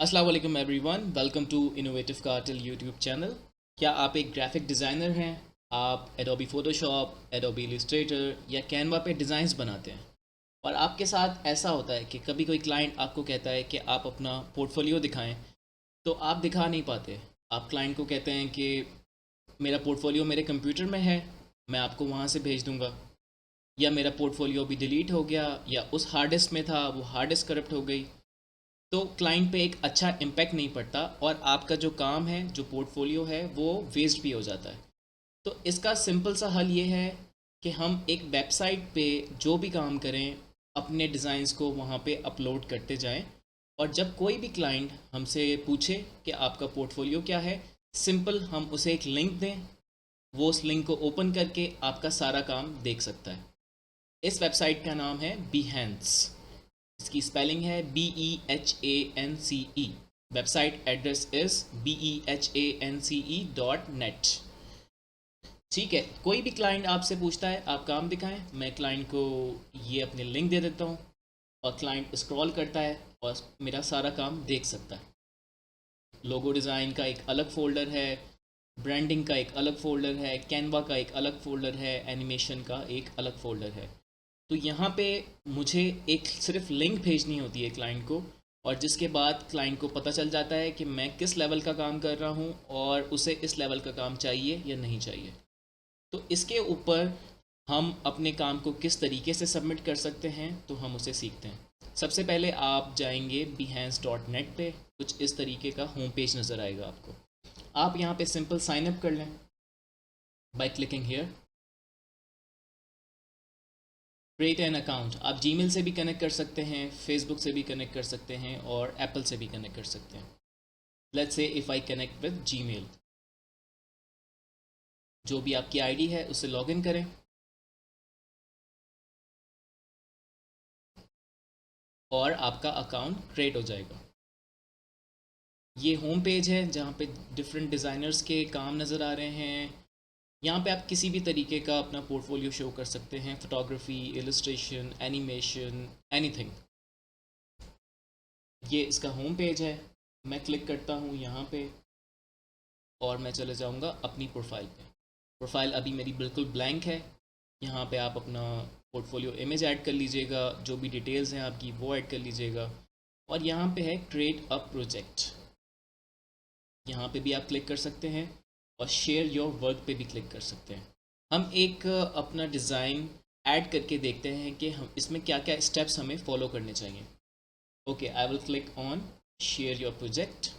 अस्सलाम वालेकुम everyone, welcome to innovative cartel YouTube channel. क्या आप एक ग्राफिक डिज़ाइनर हैं? आप एडोबी फ़ोटोशॉप, एडोबी इलस्ट्रेटर या कैनवा पे डिज़ाइंस बनाते हैं और आपके साथ ऐसा होता है कि कभी कोई क्लाइंट आपको कहता है कि आप अपना पोर्टफोलियो दिखाएं, तो आप दिखा नहीं पाते। आप क्लाइंट को कहते हैं कि मेरा पोर्टफोलियो मेरे कंप्यूटर में है, मैं आपको वहाँ से भेज दूँगा, या मेरा पोर्टफोलियो भी डिलीट हो गया, या उस हार्ड डिस्क में था, वो हार्ड डिस्क करप्ट हो गई। तो क्लाइंट पे एक अच्छा इम्पैक्ट नहीं पड़ता और आपका जो काम है, जो पोर्टफोलियो है, वो वेस्ट भी हो जाता है। तो इसका सिंपल सा हल ये है कि हम एक वेबसाइट पे जो भी काम करें, अपने डिज़ाइंस को वहाँ पे अपलोड करते जाएं, और जब कोई भी क्लाइंट हमसे पूछे कि आपका पोर्टफोलियो क्या है, सिंपल हम उसे एक लिंक दें, वो उस लिंक को ओपन करके आपका सारा काम देख सकता है। इस वेबसाइट का नाम है Behance। इसकी स्पेलिंग है BEHANCE। Website address is BEHANCE.net। ठीक है, कोई भी क्लाइंट आपसे पूछता है आप काम दिखाएं, मैं क्लाइंट को ये अपने लिंक दे देता हूँ और क्लाइंट स्क्रॉल करता है और मेरा सारा काम देख सकता है। लोगो डिज़ाइन का एक अलग फ़ोल्डर है, ब्रांडिंग का एक अलग फ़ोल्डर है, कैनवा का एक अलग फ़ोल्डर है, एनिमेशन का एक अलग फ़ोल्डर है। तो यहाँ पे मुझे एक सिर्फ लिंक भेजनी होती है क्लाइंट को, और जिसके बाद क्लाइंट को पता चल जाता है कि मैं किस लेवल का काम कर रहा हूँ और उसे इस लेवल का काम चाहिए या नहीं चाहिए। तो इसके ऊपर हम अपने काम को किस तरीके से सबमिट कर सकते हैं, तो हम उसे सीखते हैं। सबसे पहले आप जाएंगे behance.net पे, कुछ इस तरीके का होम पेज नज़र आएगा आपको। आप यहाँ पे सिंपल साइन अप कर लें by clicking here, create an account. आप जीमेल से भी कनेक्ट कर सकते हैं, फेसबुक से भी कनेक्ट कर सकते हैं और एप्पल से भी कनेक्ट कर सकते हैं। Let's say if I connect with Gmail, जो भी आपकी आईडी है उससे लॉगिन करें और आपका अकाउंट क्रिएट हो जाएगा। ये होम पेज है जहाँ पे डिफरेंट डिज़ाइनर्स के काम नज़र आ रहे हैं। यहाँ पे आप किसी भी तरीके का अपना पोर्टफोलियो शो कर सकते हैं, फोटोग्राफी, इलस्ट्रेशन, एनिमेशन, एनीथिंग। ये इसका होम पेज है। मैं क्लिक करता हूँ यहाँ पे और मैं चले जाऊँगा अपनी प्रोफाइल पे। प्रोफाइल अभी मेरी बिल्कुल ब्लैंक है। यहाँ पे आप अपना पोर्टफोलियो इमेज ऐड कर लीजिएगा, जो भी डिटेल्स हैं आपकी वो ऐड कर लीजिएगा, और यहाँ पे है क्रिएट अ प्रोजेक्ट। यहाँ पे भी आप क्लिक कर सकते हैं और शेयर योर वर्क पे भी क्लिक कर सकते हैं। हम एक अपना डिज़ाइन ऐड करके देखते हैं कि हम इसमें क्या क्या स्टेप्स हमें फॉलो करने चाहिए। Okay, I will click on share your project.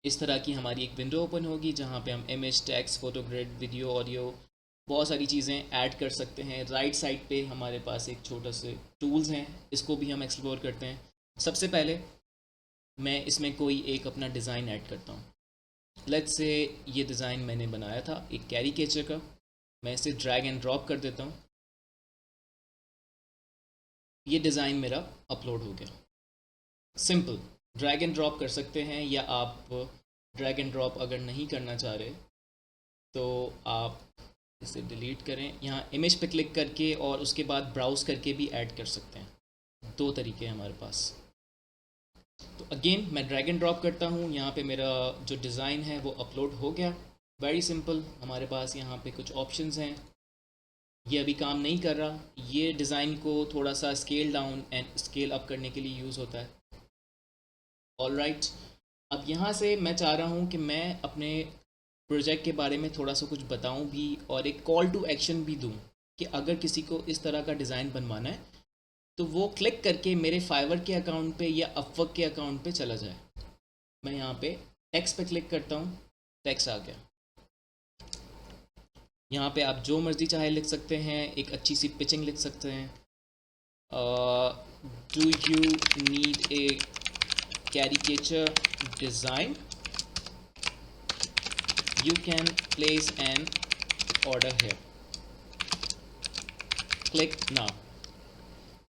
इस तरह की हमारी एक विंडो ओपन होगी जहाँ पे हम image, text, photo, grid, video, audio, बहुत सारी चीज़ें ऐड कर सकते हैं। राइट साइड पे हमारे पास एक छोटा से टूल्स हैं, इसको भी हम एक्सप्लोर करते हैं। सबसे पहले मैं इसमें कोई एक अपना डिज़ाइन ऐड करता हूँ। लेट्स से ये डिज़ाइन मैंने बनाया था एक कैरिकेचर का। मैं इसे ड्रैग एंड ड्रॉप कर देता हूँ। ये डिज़ाइन मेरा अपलोड हो गया। सिंपल ड्रैग एंड ड्रॉप कर सकते हैं, या आप ड्रैग एंड ड्रॉप अगर नहीं करना चाह रहे तो आप इसे डिलीट करें, यहाँ इमेज पे क्लिक करके और उसके बाद ब्राउज़ करके भी ऐड कर सकते हैं। दो तरीके हैं हमारे पास। तो अगेन मैं ड्रैग एंड ड्रॉप करता हूँ, यहाँ पे मेरा जो डिज़ाइन है वो अपलोड हो गया। Very simple. हमारे पास यहाँ पे कुछ ऑप्शंस हैं। ये अभी काम नहीं कर रहा। ये डिज़ाइन को थोड़ा सा scale down and scale up करने के लिए यूज़ होता है। ऑल राइट, अब यहाँ से मैं चाह रहा हूँ कि मैं अपने प्रोजेक्ट के बारे में थोड़ा सा कुछ बताऊँ भी और एक कॉल टू एक्शन भी दूँ कि अगर किसी को इस तरह का डिज़ाइन बनवाना है तो वो क्लिक करके मेरे फाइवर के अकाउंट पे या अपवर्क के अकाउंट पे चला जाए। मैं यहाँ पे टेक्स्ट पे क्लिक करता हूँ, टेक्स्ट आ गया। यहाँ पे आप जो मर्ज़ी चाहे लिख सकते हैं, एक अच्छी सी पिचिंग लिख सकते हैं। Do you need a caricature design, you can place an order here, click now।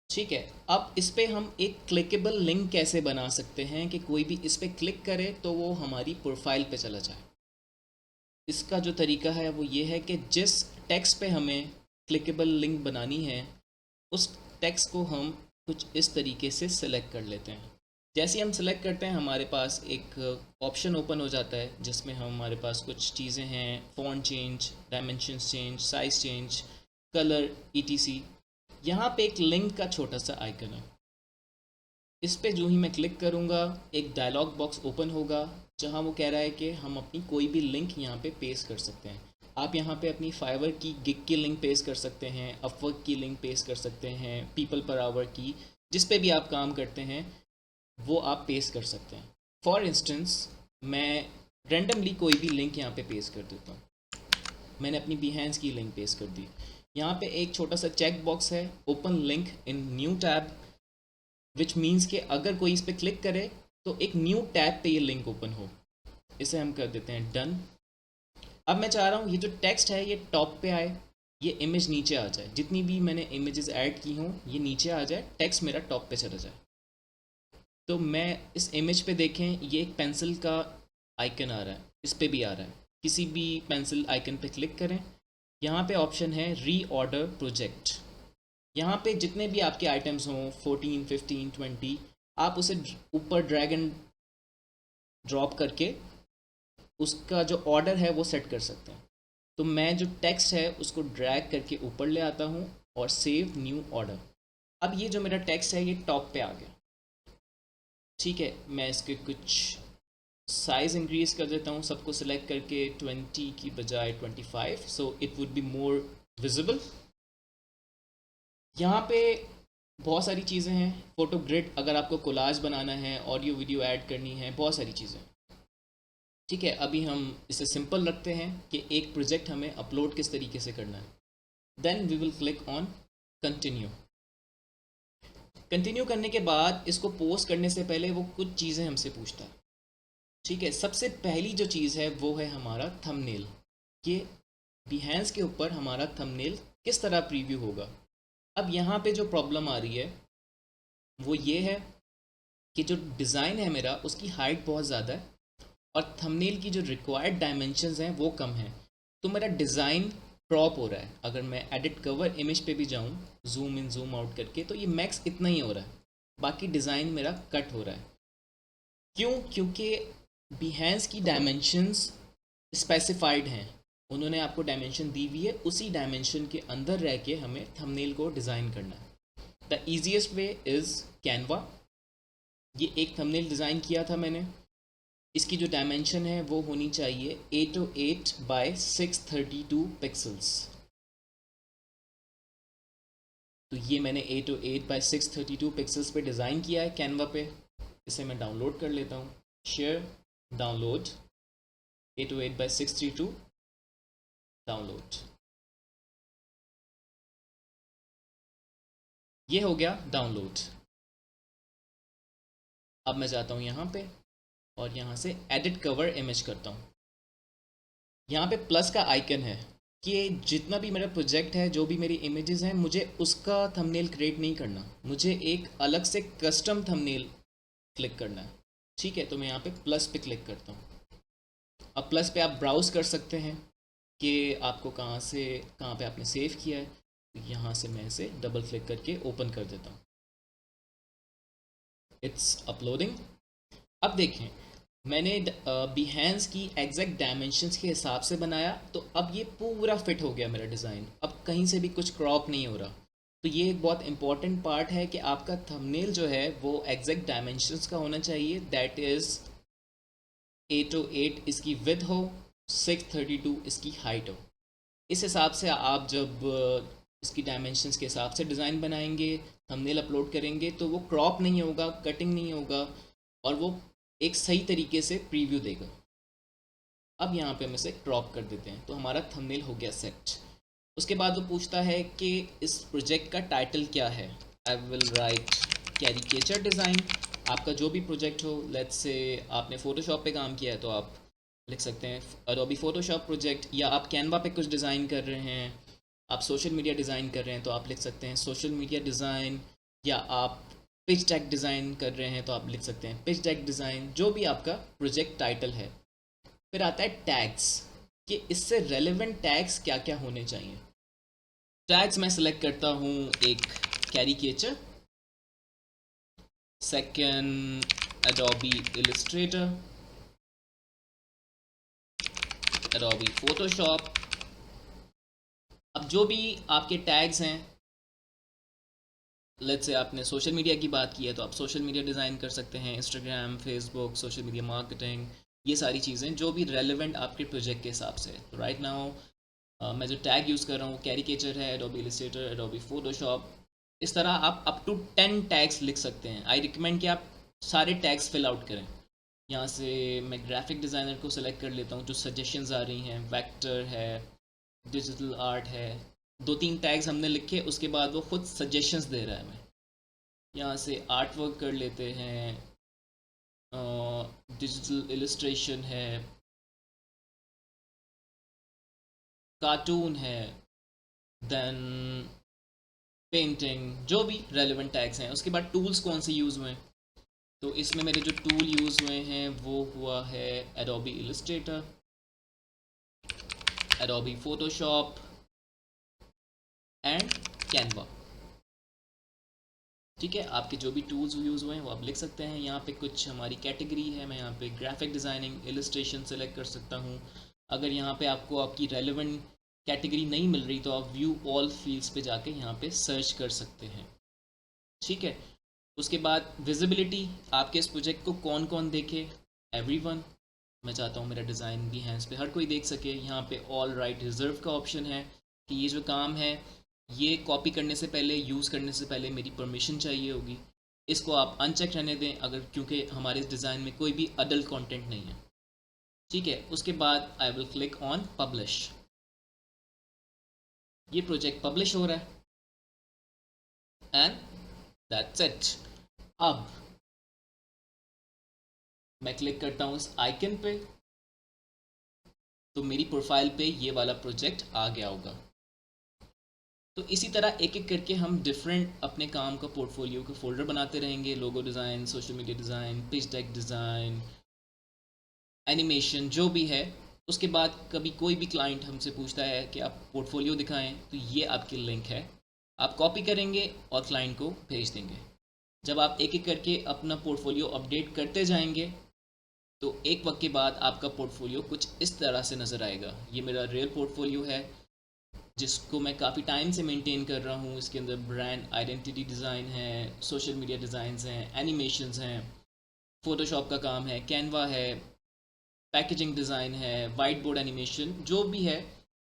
ठीक है, अब इस पे हम एक क्लिकेबल लिंक कैसे बना सकते हैं कि कोई भी इस पे क्लिक करे तो वो हमारी प्रोफाइल पे चला जाए। इसका जो तरीका है वो ये है कि जिस टेक्स्ट पे हमें क्लिकेबल लिंक बनानी है, उस टेक्स्ट को हम कुछ इस तरीके से सिलेक्ट कर लेते हैं। जैसे ही हम सिलेक्ट करते हैं हमारे पास एक ऑप्शन ओपन हो जाता है जिसमें हमारे पास कुछ चीज़ें हैं, font change, dimensions change, size change, colour, etc. यहाँ पे एक लिंक का छोटा सा आइकन है, इस पे जो ही मैं क्लिक करूँगा एक डायलॉग बॉक्स ओपन होगा जहाँ वो कह रहा है कि हम अपनी कोई भी लिंक यहाँ पे पेस्ट कर सकते हैं। आप यहाँ पे अपनी फाइवर की गिग की लिंक पेस्ट कर सकते हैं, अपवर्क की लिंक पेस्ट कर सकते हैं, पीपल पर आवर की, जिस पे भी आप काम करते हैं वो आप पेस्ट कर सकते हैं। फॉर इंस्टेंस मैं रेंडमली कोई भी लिंक यहाँ पे पेस्ट कर देता हूँ। मैंने अपनी बिहेंस की लिंक पेस्ट कर दी। यहाँ पे एक छोटा सा चेक बॉक्स है, open link in new tab, which means कि अगर कोई इस पर क्लिक करे तो एक न्यू टैब पे ये लिंक ओपन हो। इसे हम कर देते हैं डन। अब मैं चाह रहा हूँ ये जो टेक्स्ट है ये टॉप पे आए, ये इमेज नीचे आ जाए, जितनी भी मैंने इमेजेस ऐड की हों ये नीचे आ जाए, टेक्स्ट मेरा टॉप पे चला जाए। तो मैं इस इमेज पे देखें ये एक पेंसिल का आइकन आ रहा है, इस पे भी आ रहा है। किसी भी पेंसिल आइकन पे क्लिक करें, यहाँ पे ऑप्शन है रीऑर्डर प्रोजेक्ट। यहाँ पे जितने भी आपके आइटम्स हों 14, 15, 20, आप उसे ऊपर ड्रैग एंड ड्रॉप करके उसका जो ऑर्डर है वो सेट कर सकते हैं। तो मैं जो टेक्स्ट है उसको ड्रैग करके ऊपर ले आता हूँ और सेव न्यू ऑर्डर। अब ये जो मेरा टेक्स्ट है ये टॉप पे आ गया। ठीक है, मैं इसके कुछ साइज़ इंक्रीज़ कर देता हूँ, सबको सिलेक्ट करके 20 की बजाय 25, so it would be more visible. यहाँ पे बहुत सारी चीज़ें हैं, फ़ोटो ग्रिड अगर आपको कोलाज बनाना है, ऑडियो वीडियो ऐड करनी है, बहुत सारी चीज़ें। ठीक है, अभी हम इसे सिंपल रखते हैं कि एक प्रोजेक्ट हमें अपलोड किस तरीके से करना है। Then we will click on continue. Continue करने के बाद इसको पोस्ट करने से पहले वो कुछ चीज़ें हमसे पूछता है। ठीक है, सबसे पहली जो चीज़ है वो है हमारा थंबनेल, कि बिहेंस के ऊपर हमारा थंबनेल किस तरह प्रीव्यू होगा। अब यहाँ पे जो प्रॉब्लम आ रही है वो ये है कि जो डिज़ाइन है मेरा उसकी हाइट बहुत ज़्यादा है और थंबनेल की जो रिक्वायर्ड डायमेंशंस हैं वो कम है। तो मेरा डिज़ाइन क्रॉप हो रहा है। अगर मैं एडिट कवर इमेज पे भी जाऊँ जूम इन जूम आउट करके तो ये मैक्स इतना ही हो रहा है, बाकी डिज़ाइन मेरा कट हो रहा है। क्यों? क्योंकि बिहेंस की डायमेंशंस स्पेसिफाइड हैं, उन्होंने आपको डायमेंशन दी हुई है, उसी डायमेंशन के अंदर रह के हमें थंबनेल को डिज़ाइन करना है। The easiest way is Canva. ये एक थंबनेल डिज़ाइन किया था मैंने, इसकी जो डायमेंशन है वो होनी चाहिए 808 बाय 632 पिक्सल्स। तो ये मैंने 808 बाय 632 पिक्सल्स पे डिज़ाइन किया है कैनवा पे। इसे मैं डाउनलोड कर लेता हूँ, शेयर, डाउनलोड, 808 बाय 632 डाउनलोड। ये हो गया डाउनलोड। अब मैं जाता हूँ यहाँ पे और यहाँ से एडिट कवर इमेज करता हूँ। यहाँ पे प्लस का आइकन है कि जितना भी मेरा प्रोजेक्ट है, जो भी मेरी इमेजेस हैं, मुझे उसका थंबनेल क्रिएट नहीं करना, मुझे एक अलग से कस्टम थंबनेल क्लिक करना है। ठीक है, तो मैं यहाँ पे प्लस पे क्लिक करता हूँ। अब प्लस पे आप ब्राउज़ कर सकते हैं कि आपको कहाँ पे आपने सेव किया है। यहाँ से मैं इसे डबल क्लिक करके ओपन कर देता हूँ। It's uploading. अब देखें, मैंने बिहेंस की एग्जैक्ट डायमेंशंस के हिसाब से बनाया, तो अब ये पूरा फिट हो गया मेरा डिज़ाइन, अब कहीं से भी कुछ क्रॉप नहीं हो रहा। तो ये एक बहुत इंपॉर्टेंट पार्ट है कि आपका थंबनेल जो है वो एग्जैक्ट डायमेंशंस का होना चाहिए। दैट इज़ 808 इसकी विड्थ हो, 632 इसकी हाइट हो। इस हिसाब से आप जब इसकी डायमेंशंस के हिसाब से डिज़ाइन बनाएंगे, थंबनेल अपलोड करेंगे, तो वो क्रॉप नहीं होगा, कटिंग नहीं होगा और वो एक सही तरीके से प्रीव्यू देगा। अब यहाँ पे हम इसे क्रॉप कर देते हैं, तो हमारा थंबनेल हो गया सेट। उसके बाद वो पूछता है कि इस प्रोजेक्ट का टाइटल क्या है। I will write caricature design. आपका जो भी प्रोजेक्ट हो, लेट्स से आपने फ़ोटोशॉप पे काम किया है तो आप लिख सकते हैं एडोबी फ़ोटोशॉप प्रोजेक्ट, या आप कैनवा पे कुछ डिज़ाइन कर रहे हैं, आप सोशल मीडिया डिज़ाइन कर रहे हैं तो आप लिख सकते हैं सोशल मीडिया डिज़ाइन, या आप पिच डेक डिज़ाइन कर रहे हैं तो आप लिख सकते हैं पिच डेक डिज़ाइन, जो भी आपका प्रोजेक्ट टाइटल है। फिर आता है टैग्स, कि इससे रेलेवेंट टैग्स क्या क्या होने चाहिए। टैग्स मैं सिलेक्ट करता हूँ एक caricature, second Adobe Illustrator, Adobe Photoshop. अब जो भी आपके टैग्स हैं, लेट्स से आपने सोशल मीडिया की बात की है तो आप सोशल मीडिया डिज़ाइन कर सकते हैं, Instagram, Facebook, social media marketing, ये सारी चीज़ें जो भी रेलेवेंट आपके प्रोजेक्ट के हिसाब से। तो राइट नाउ मैं जो टैग यूज़ कर रहा हूँ कैरिकेचर है, एडोबी इलस्ट्रेटर, एडोबी फोटोशॉप। इस तरह आप अप टू 10 टैग्स लिख सकते हैं। आई रिकमेंड कि आप सारे टैग्स फिल आउट करें। यहाँ से मैं ग्राफिक डिज़ाइनर को सिलेक्ट कर लेता हूँ, जो सजेशंस आ रही हैं, वेक्टर है, डिजिटल आर्ट है। 2-3 टैग्स हमने लिखे, उसके बाद वो खुद सजेशंस दे रहा है हमें। यहाँ से आर्ट वर्क कर लेते हैं, डिजिटल इलस्ट्रेशन है, कार्टून है, देन पेंटिंग, जो भी रेलेवेंट टैग्स हैं। उसके बाद टूल्स कौन से यूज़ हुए हैं, तो इसमें मेरे जो टूल यूज़ हुए हैं वो हुआ है Adobe Illustrator, Adobe Photoshop and Canva. ठीक है, आपके जो भी टूल्स यूज़ हुए हैं वो आप लिख सकते हैं। यहाँ पे कुछ हमारी कैटेगरी है, मैं यहाँ पे ग्राफिक डिज़ाइनिंग, इलस्ट्रेशन सेलेक्ट कर सकता हूँ। अगर यहाँ पे आपको आपकी रेलेवेंट कैटेगरी नहीं मिल रही तो आप व्यू ऑल फील्ड्स पे जाके यहाँ पे सर्च कर सकते हैं। ठीक है, उसके बाद विजिबिलिटी, आपके इस प्रोजेक्ट को कौन कौन देखे, एवरीवन। मैं चाहता हूँ मेरा डिज़ाइन भी है इस पर हर कोई देख सके। यहाँ पे ऑल राइट रिजर्व का ऑप्शन है कि ये जो काम है ये कॉपी करने से पहले, यूज़ करने से पहले मेरी परमिशन चाहिए होगी। इसको आप अनचेक रहने दें, अगर क्योंकि हमारे इस डिज़ाइन में कोई भी अडल्ट कंटेंट नहीं है। ठीक है, उसके बाद I will click on publish. ये प्रोजेक्ट पब्लिश हो रहा है एंड दैट्स इट। अब मैं क्लिक करता हूँ इस आइकन पे, तो मेरी प्रोफाइल पे ये वाला प्रोजेक्ट आ गया होगा। तो इसी तरह एक एक करके हम डिफरेंट अपने काम का पोर्टफोलियो का फोल्डर बनाते रहेंगे। Logo design, social media design, pitch deck design, animation, जो भी है। उसके बाद कभी कोई भी क्लाइंट हमसे पूछता है कि आप पोर्टफोलियो दिखाएं, तो ये आपकी लिंक है, आप कॉपी करेंगे और क्लाइंट को भेज देंगे। जब आप एक एक करके अपना पोर्टफोलियो अपडेट करते जाएंगे तो एक वक्त के बाद आपका पोर्टफोलियो कुछ इस तरह से नज़र आएगा। ये मेरा रियल पोर्टफोलियो है जिसको मैं काफ़ी टाइम से मेंटेन कर रहा हूँ। इसके अंदर ब्रांड आइडेंटिटी डिज़ाइन है, सोशल मीडिया डिज़ाइंस हैं, एनिमेशंस हैं, फ़ोटोशॉप का काम है, कैनवा है, पैकेजिंग डिज़ाइन है, वाइट बोर्ड एनिमेशन, जो भी है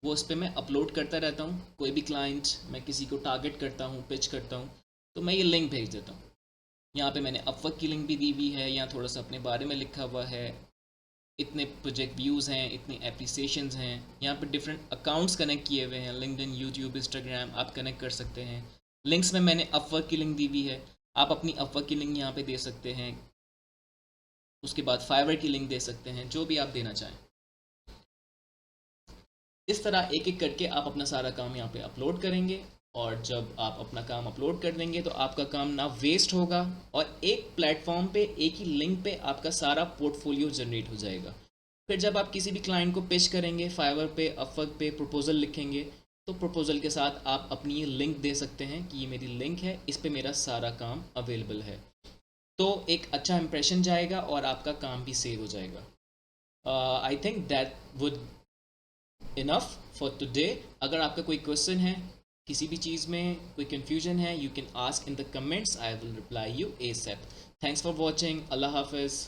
वो उस पर मैं अपलोड करता रहता हूँ। कोई भी क्लाइंट, मैं किसी को टारगेट करता हूँ, पिच करता हूँ, तो मैं ये लिंक भेज देता हूँ। यहाँ पे मैंने अपवर्क की लिंक भी दी हुई है, यहाँ थोड़ा सा अपने बारे में लिखा हुआ है, इतने प्रोजेक्ट व्यूज़ हैं, इतनी एप्रिसिएशंस हैं। यहाँ पे डिफरेंट अकाउंट्स कनेक्ट किए हुए हैं, लिंक्डइन, यूट्यूब, इंस्टाग्राम, आप कनेक्ट कर सकते हैं। लिंक्स में मैंने अपवर्क की लिंक दी हुई है, आप अपनी अपवर्क की लिंक यहाँ पे दे सकते हैं। उसके बाद फाइवर की लिंक दे सकते हैं, जो भी आप देना चाहें। इस तरह एक एक करके आप अपना सारा काम यहाँ पे अपलोड करेंगे, और जब आप अपना काम अपलोड कर देंगे तो आपका काम ना वेस्ट होगा, और एक प्लेटफॉर्म पे, एक ही लिंक पे आपका सारा पोर्टफोलियो जनरेट हो जाएगा। फिर जब आप किसी भी क्लाइंट को पिच करेंगे, फाइवर पे, अपवर्क पे प्रपोजल लिखेंगे, तो प्रपोजल के साथ आप अपनी ये लिंक दे सकते हैं कि ये मेरी लिंक है, इस पे मेरा सारा काम अवेलेबल है। तो एक अच्छा इंप्रेशन जाएगा और आपका काम भी सेव हो जाएगा। I think that would enough for today. अगर आपका कोई क्वेश्चन है, किसी भी चीज़ में कोई कन्फ्यूजन है, you can ask in the comments, I will reply you ASAP। Thanks for watching. अल्लाह हाफिज़।